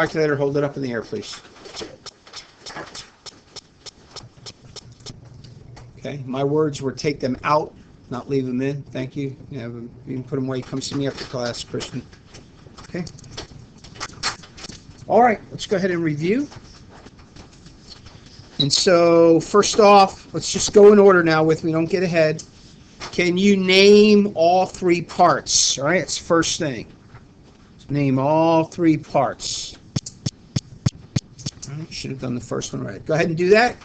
Calculator, hold it up in the air, please. Okay, my words were take them out, not leave them in. Thank you. Yeah, you can put them away. Come see me after class, Christian. Okay. All right, let's go ahead and review. And so, first off, let's just go in order now with me. Don't get ahead. Can you name all three parts? All right, it's the first thing. Name all three parts. All right, should have done the first one right. Go ahead and do that.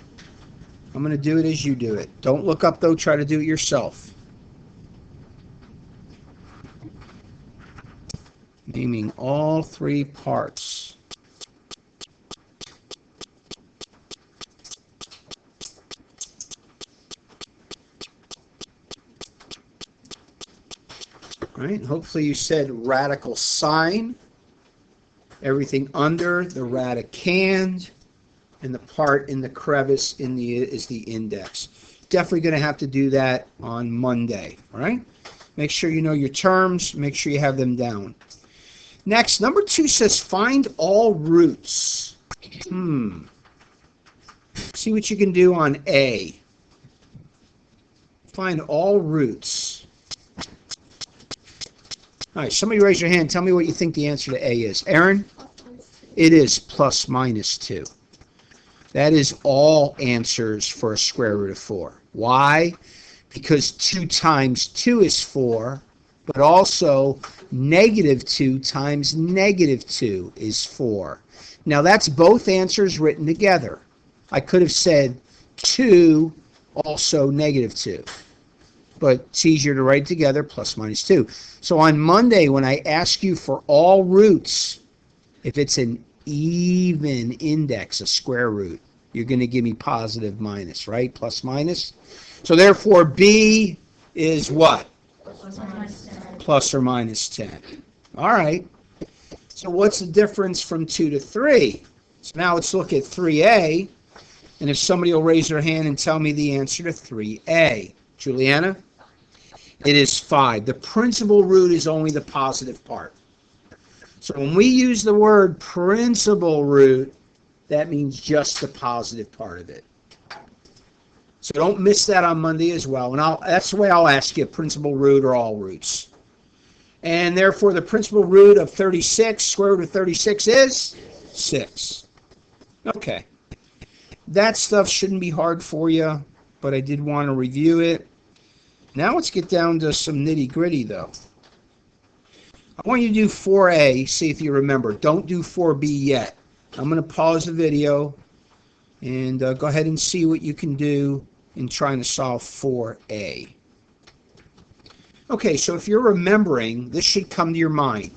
I'm going to do it as you do it. Don't look up, though. Try to do it yourself. Naming all three parts. Right? Hopefully you said radical sign, everything under the radicand, and the part in the crevice is the index. Definitely going to have to do that on Monday. All right? Make sure you know your terms. Make sure you have them down. Next, number 2 says find all roots. See what you can do on A. Find all roots. All right, somebody raise your hand. Tell me what you think the answer to A is. Aaron? It is plus minus 2. That is all answers for a square root of 4. Why? Because 2 times 2 is 4, but also negative 2 times negative 2 is 4. Now, that's both answers written together. I could have said 2, also negative 2. But it's easier to write together, plus minus 2. So on Monday, when I ask you for all roots, if it's an even index, a square root, you're going to give me positive minus, right? Plus minus. So therefore, B is what? Plus or minus 10. All right. So what's the difference from 2 to 3? So now let's look at 3A. And if somebody will raise their hand and tell me the answer to 3A. Juliana? It is 5. The principal root is only the positive part. So when we use the word principal root, that means just the positive part of it. So don't miss that on Monday as well. And that's the way I'll ask you, principal root or all roots. And therefore, the principal root of 36, square root of 36 is 6. Okay. That stuff shouldn't be hard for you, but I did want to review it. Now let's get down to some nitty-gritty, though. I want you to do 4A, see if you remember. Don't do 4B yet. I'm going to pause the video and go ahead and see what you can do in trying to solve 4A. Okay, so if you're remembering, this should come to your mind.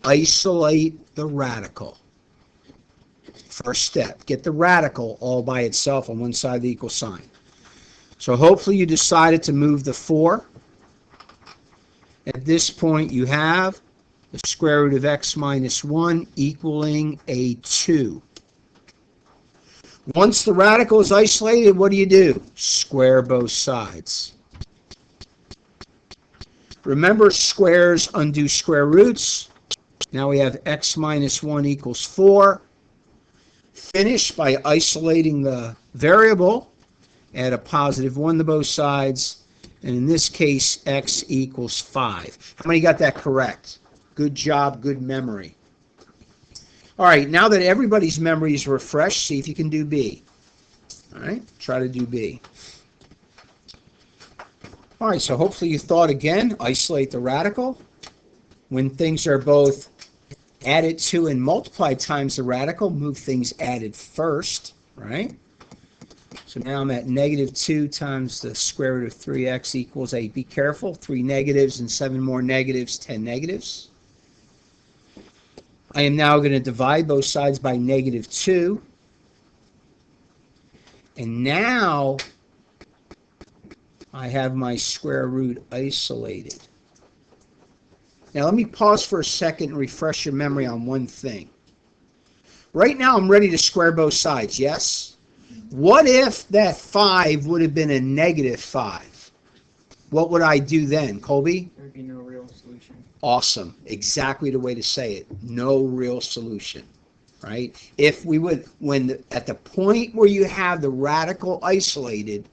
Isolate the radical. First step, get the radical all by itself on one side of the equal sign. So hopefully you decided to move the 4. At this point you have the square root of x minus 1 equaling a 2. Once the radical is isolated, what do? Square both sides. Remember, squares undo square roots. Now we have x minus 1 equals 4. Finish by isolating the variable. Add a positive 1 to both sides, and in this case, x equals 5. How many got that correct? Good job, good memory. All right, now that everybody's memory is refreshed, see if you can do B. All right, try to do B. All right, so hopefully you thought again, isolate the radical. When things are both added to and multiplied times the radical, move things added first, right? So now I'm at negative 2 times the square root of 3x equals 8. Be careful, 3 negatives and 7 more negatives, 10 negatives. I am now going to divide both sides by negative 2. And now I have my square root isolated. Now let me pause for a second and refresh your memory on one thing. Right now I'm ready to square both sides, yes? What if that 5 would have been a negative 5? What would I do then, Colby? There would be no real solution. Awesome. Exactly the way to say it. No real solution. right? If we would, at the point where you have the radical isolated,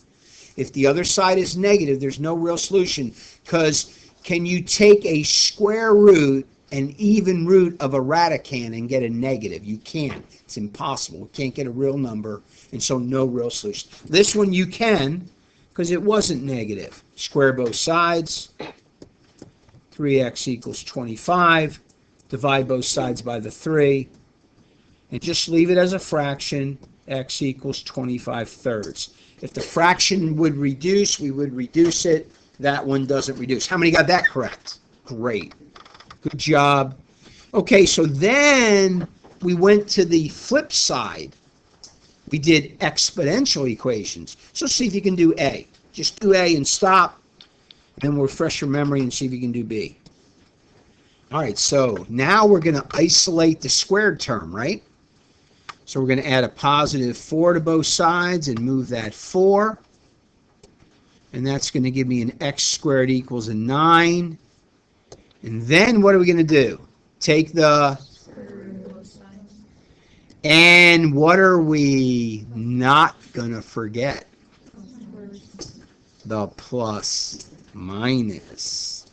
if the other side is negative, there's no real solution, because can you take a square root, an even root of a radicand, and get a negative? You can't. It's impossible. You can't get a real number, and so no real solution. This one you can, because it wasn't negative. Square both sides. 3x equals 25. Divide both sides by the 3. And just leave it as a fraction. X equals 25 thirds. If the fraction would reduce, we would reduce it. That one doesn't reduce. How many got that correct? Great. Good job. Okay, so then we went to the flip side. We did exponential equations. So see if you can do A. Just do A and stop. Then we'll refresh your memory and see if you can do B. All right, so now we're going to isolate the squared term, right? So we're going to add a positive 4 to both sides and move that 4. And that's going to give me an x squared equals a 9. And then what are we going to do? Take the... And what are we not going to forget? The plus minus.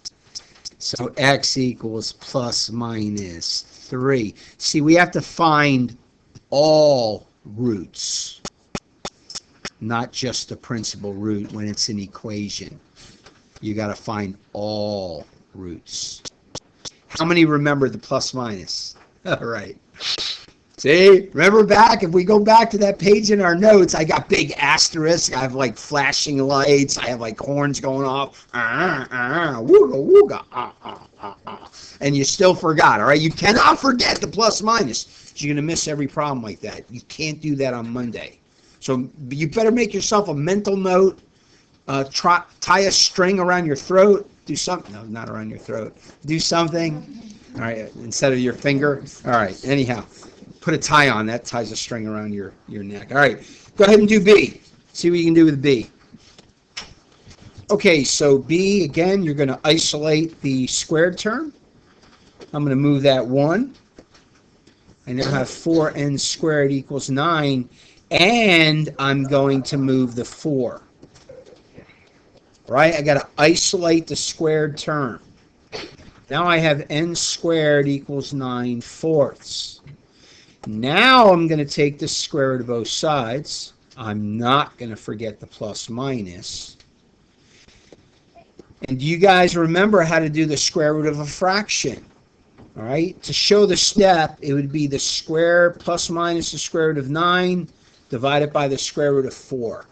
So x equals plus minus 3. See, we have to find all roots, not just the principal root when it's an equation. You got to find all roots. How many remember the plus minus? All right. See, remember back, if we go back to that page in our notes, I got big asterisks, I have like flashing lights, I have like horns going off, wooga, wooga, and you still forgot, all right? You cannot forget the plus minus. You're going to miss every problem like that. You can't do that on Monday. So you better make yourself a mental note, tie a string around your throat, do something, no, not around your throat, do something, all right, instead of your finger, all right, anyhow. Put a tie on. That ties a string around your neck. All right. Go ahead and do B. See what you can do with B. Okay, so B, again, you're going to isolate the squared term. I'm going to move that 1. I now have 4n squared equals 9. And I'm going to move the 4. Right? I got to isolate the squared term. Now I have n squared equals 9 fourths. Now I'm going to take the square root of both sides. I'm not going to forget the plus minus. And do you guys remember how to do the square root of a fraction? All right? To show the step, it would be the square plus minus the square root of 9 divided by the square root of 4.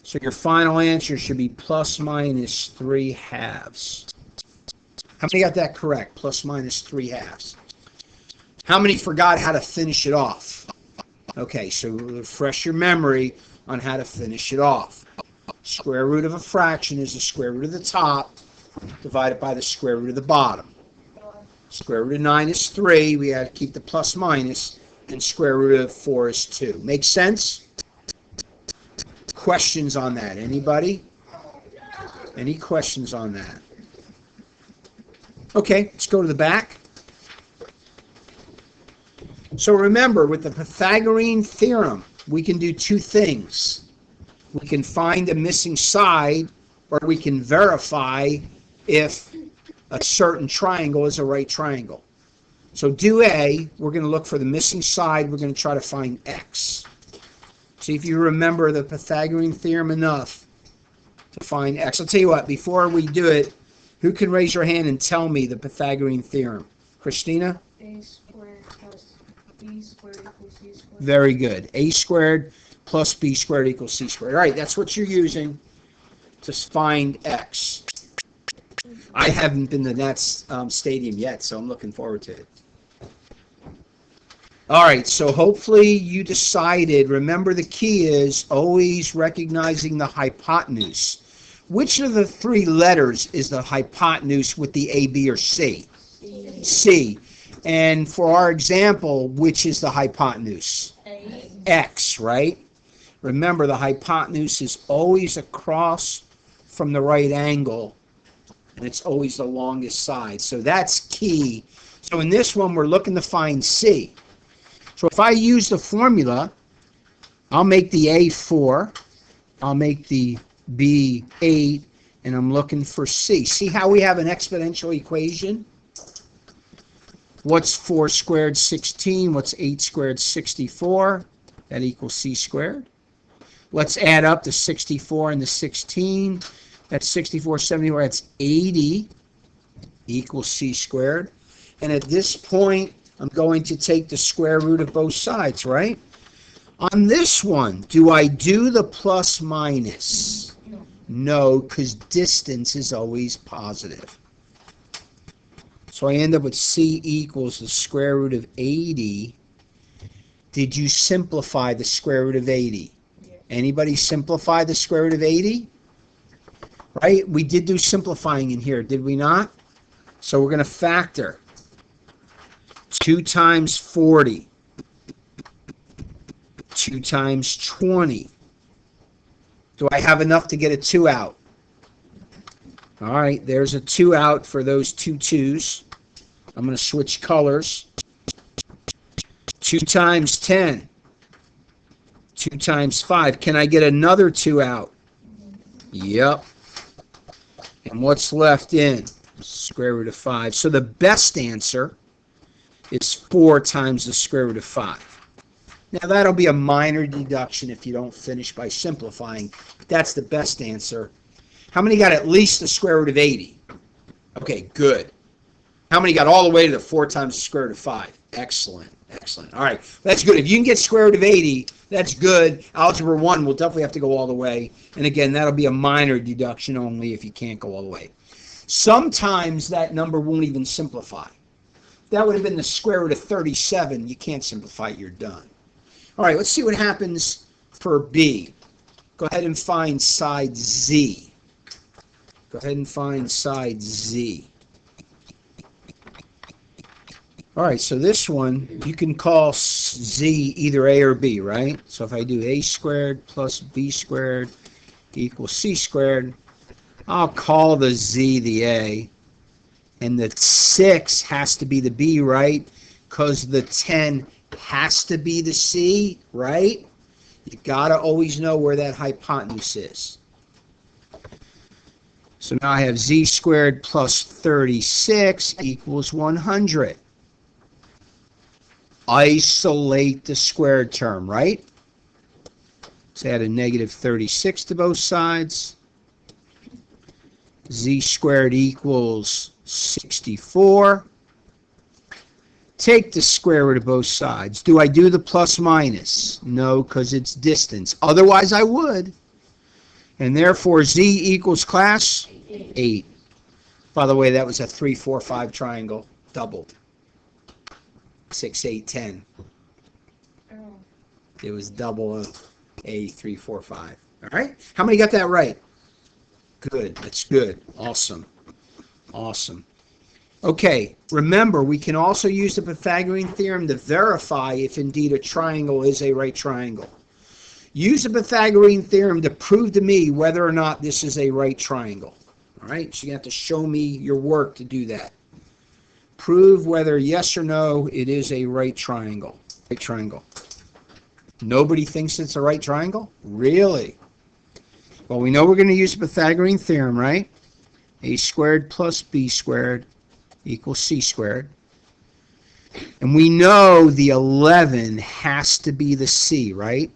So your final answer should be plus minus 3 halves. How many got that correct? Plus minus 3 halves. How many forgot how to finish it off? Okay, so refresh your memory on how to finish it off. Square root of a fraction is the square root of the top divided by the square root of the bottom. Square root of 9 is 3. We have to keep the plus minus. And square root of 4 is 2. Make sense? Questions on that? Anybody? Any questions on that? Okay, let's go to the back. So remember, with the Pythagorean Theorem, we can do two things. We can find a missing side, or we can verify if a certain triangle is a right triangle. So do A, we're going to look for the missing side, we're going to try to find X. See if you remember the Pythagorean Theorem enough to find X. I'll tell you what, before we do it, who can raise your hand and tell me the Pythagorean Theorem? Christina? A squared plus B squared equals C squared. Very good. A squared plus B squared equals C squared. All right, that's what you're using to find X. I haven't been to that stadium yet, so I'm looking forward to it. All right, so hopefully you decided. Remember, the key is always recognizing the hypotenuse. Which of the three letters is the hypotenuse with the A, B, or C? C. And for our example, which is the hypotenuse? A. X, right? Remember, the hypotenuse is always across from the right angle, and it's always the longest side. So that's key. So in this one, we're looking to find C. So if I use the formula, I'll make the A 4, I'll make the B 8, and I'm looking for C. See how we have an exponential equation? What's 4 squared? 16. What's 8 squared? 64. That equals C squared. Let's add up the 64 and the 16. That's 64, 74. That's 80 equals C squared. And at this point, I'm going to take the square root of both sides, right? On this one, do I do the plus minus? No, because distance is always positive. So I end up with C equals the square root of 80. Did you simplify the square root of 80? Yeah. Anybody simplify the square root of 80? Right? We did do simplifying in here, did we not? So we're going to factor 2 times 40, 2 times 20. Do I have enough to get a 2 out? All right, there's a 2 out for those two 2's. I'm going to switch colors. 2 times 10. 2 times 5. Can I get another 2 out? Yep. And what's left in? Square root of 5. So the best answer is 4 times the square root of 5. Now that'll be a minor deduction if you don't finish by simplifying. That's the best answer. How many got at least the square root of 80? Okay, good. How many got all the way to the 4 times the square root of 5? Excellent, excellent. All right, that's good. If you can get square root of 80, that's good. Algebra 1 will definitely have to go all the way. And again, that'll be a minor deduction only if you can't go all the way. Sometimes that number won't even simplify. That would have been the square root of 37. You can't simplify it, you're done. All right, let's see what happens for B. Go ahead and find side Z. Go ahead and find side Z. All right, so this one, you can call Z either A or B, right? So if I do A squared plus B squared equals C squared, I'll call the Z the A. And the 6 has to be the B, right? Because the 10 has to be the C, right? You got to always know where that hypotenuse is. So now I have Z squared plus 36 equals 100. Isolate the squared term, right? Let's add a negative 36 to both sides. Z squared equals 64. Take the square root of both sides. Do I do the plus minus? No, because it's distance. Otherwise I would. And therefore Z equals class 8. By the way, that was a 3, 4, 5 triangle. Doubled. 6, 8, 10. It was double of A, 3, 4, 5. All right? How many got that right? Good. That's good. Awesome. Awesome. Okay, remember, we can also use the Pythagorean Theorem to verify if indeed a triangle is a right triangle. Use the Pythagorean Theorem to prove to me whether or not this is a right triangle. All right, so you have to show me your work to do that. Prove whether yes or no it is a right triangle. Right triangle. Nobody thinks it's a right triangle? Really? Well, we know we're going to use the Pythagorean Theorem, right? A squared plus B squared equals C squared. And we know the 11 has to be the C, right?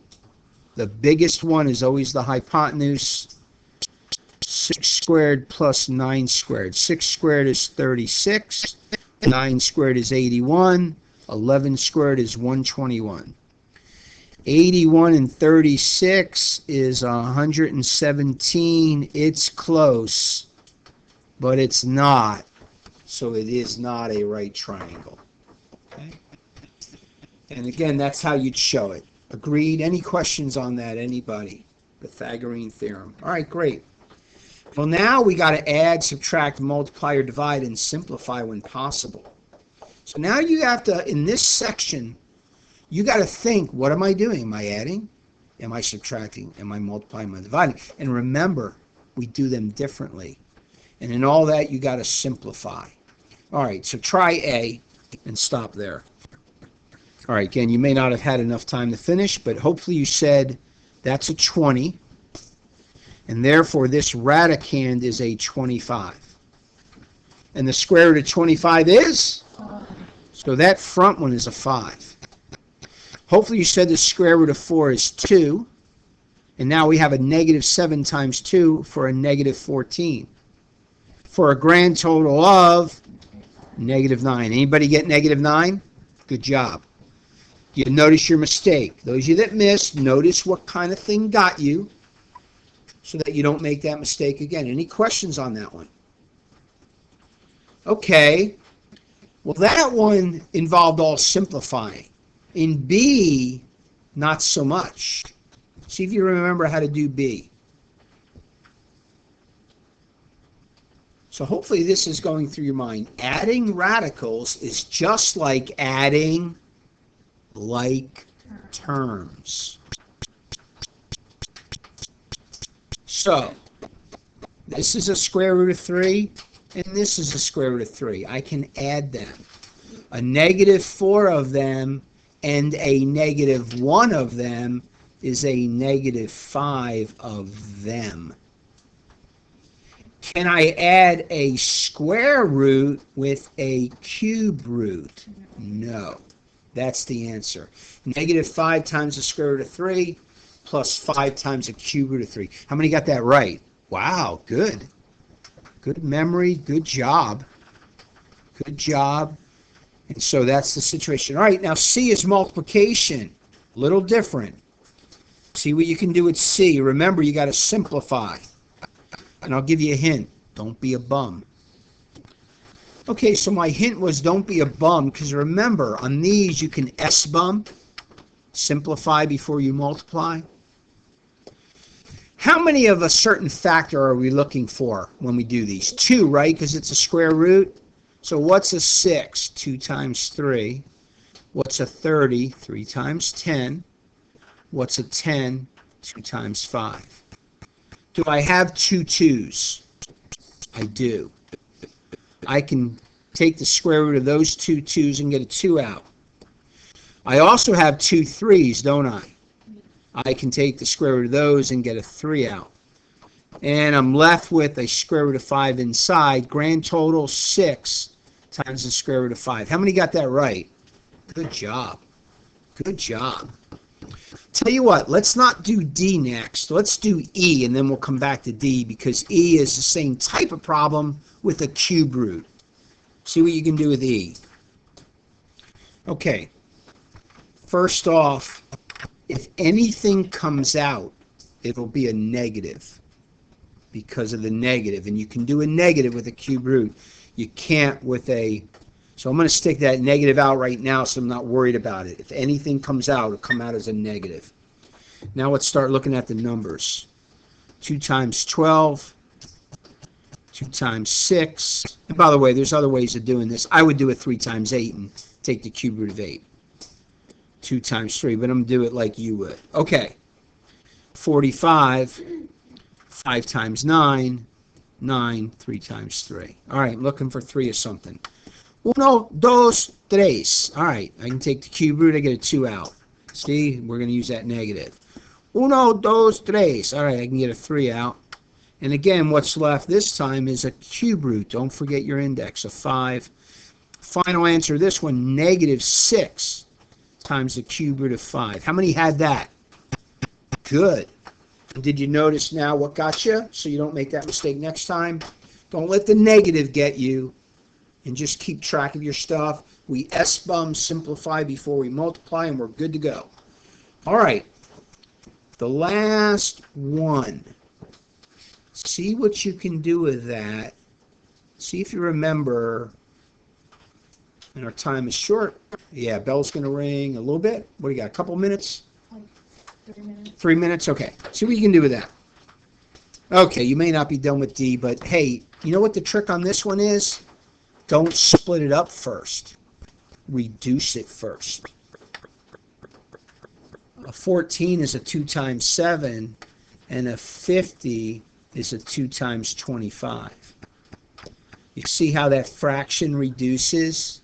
The biggest one is always the hypotenuse. 6 squared plus 9 squared. 6 squared is 36. 9 squared is 81. 11 squared is 121. 81 and 36 is 117. It's close, but it's not. So it is not a right triangle. Okay? And again, that's how you'd show it. Agreed? Any questions on that, anybody? Pythagorean Theorem. All right, great. Well, now we got to add, subtract, multiply, or divide, and simplify when possible. So now you have to, in this section, you got to think, what am I doing? Am I adding? Am I subtracting? Am I multiplying? Am I dividing? And remember, we do them differently. And in all that, you got to simplify. All right, so try A and stop there. All right, again, you may not have had enough time to finish, but hopefully you said that's a 20, and therefore this radicand is a 25. And the square root of 25 is? So that front one is a 5. Hopefully you said the square root of 4 is 2, and now we have a negative 7 times 2 for a negative 14. For a grand total of negative 9. Anybody get negative 9? Good job. You notice your mistake. Those of you that missed, notice what kind of thing got you so that you don't make that mistake again. Any questions on that one? Okay. Well, that one involved all simplifying. In B, not so much. See if you remember how to do B. So hopefully this is going through your mind. Adding radicals is just like adding like terms. So this is a square root of 3, and this is a square root of 3. I can add them. A negative 4 of them and a negative 1 of them is a negative 5 of them. Can I add a square root with a cube root? No. That's the answer. Negative 5 times the square root of 3 plus 5 times the cube root of 3. How many got that right? Wow, good. Good memory, good job. Good job. And so that's the situation. All right, now C is multiplication. A little different. See what you can do with C. Remember, you got to simplify. And I'll give you a hint. Don't be a bum. Okay, so my hint was don't be a bum, because remember, on these you can S-bum, simplify before you multiply. How many of a certain factor are we looking for when we do these? 2, right? Because it's a square root. So what's a 6? 2 times 3. What's a 30? 3 times 10. What's a 10? 2 times 5. Do I have 2 2's? I do. I can take the square root of those 2 2's and get a 2 out. I also have 2 3's, don't I? I can take the square root of those and get a 3 out. And I'm left with a square root of 5 inside. Grand total 6 times the square root of 5. How many got that right? Good job. Good job. Tell you what, let's not do D next. Let's do E, and then we'll come back to D, because E is the same type of problem with a cube root. See what you can do with E. Okay. First off, if anything comes out, it'll be a negative because of the negative. And you can do a negative with a cube root. You can't with a... So I'm going to stick that negative out right now so I'm not worried about it. If anything comes out, it'll come out as a negative. Now let's start looking at the numbers. 2 times 12, 2 times 6. And by the way, there's other ways of doing this. I would do it 3 times 8 and take the cube root of 8. 2 times 3, but I'm going to do it like you would. Okay. 45, 5 times 9, 9, 3 times 3. All right, I'm looking for 3 of something. 1, 2, 3. All right, I can take the cube root, I get a 2 out. See, we're going to use that negative. 1, 2, 3. All right, I can get a 3 out. And again, what's left this time is a cube root. Don't forget your index, a 5. Final answer, this one, negative 6 times the cube root of 5. How many had that? Good. Did you notice now what got you? So you don't make that mistake next time. Don't let the negative get you. And just keep track of your stuff. We S-bum, simplify before we multiply, and we're good to go. All right. The last one. See what you can do with that. See if you remember. And our time is short. Yeah, bell's going to ring a little bit. What do you got, a couple minutes? 3 minutes. 3 minutes? Okay. See what you can do with that. Okay, you may not be done with D, but hey, you know what the trick on this one is? Don't split it up first. Reduce it first. A 14 is a 2 times 7, and a 50 is a 2 times 25. You see how that fraction reduces?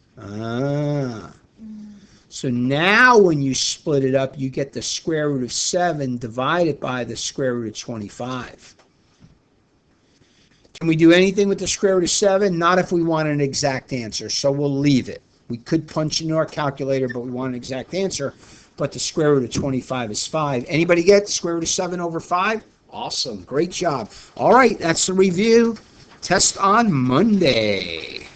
So now when you split it up, you get the square root of 7 divided by the square root of 25. Can we do anything with the square root of 7? Not if we want an exact answer, so we'll leave it. We could punch into our calculator, but we want an exact answer. But the square root of 25 is 5. Anybody get the square root of 7 over 5? Awesome. Great job. All right, that's the review. Test on Monday.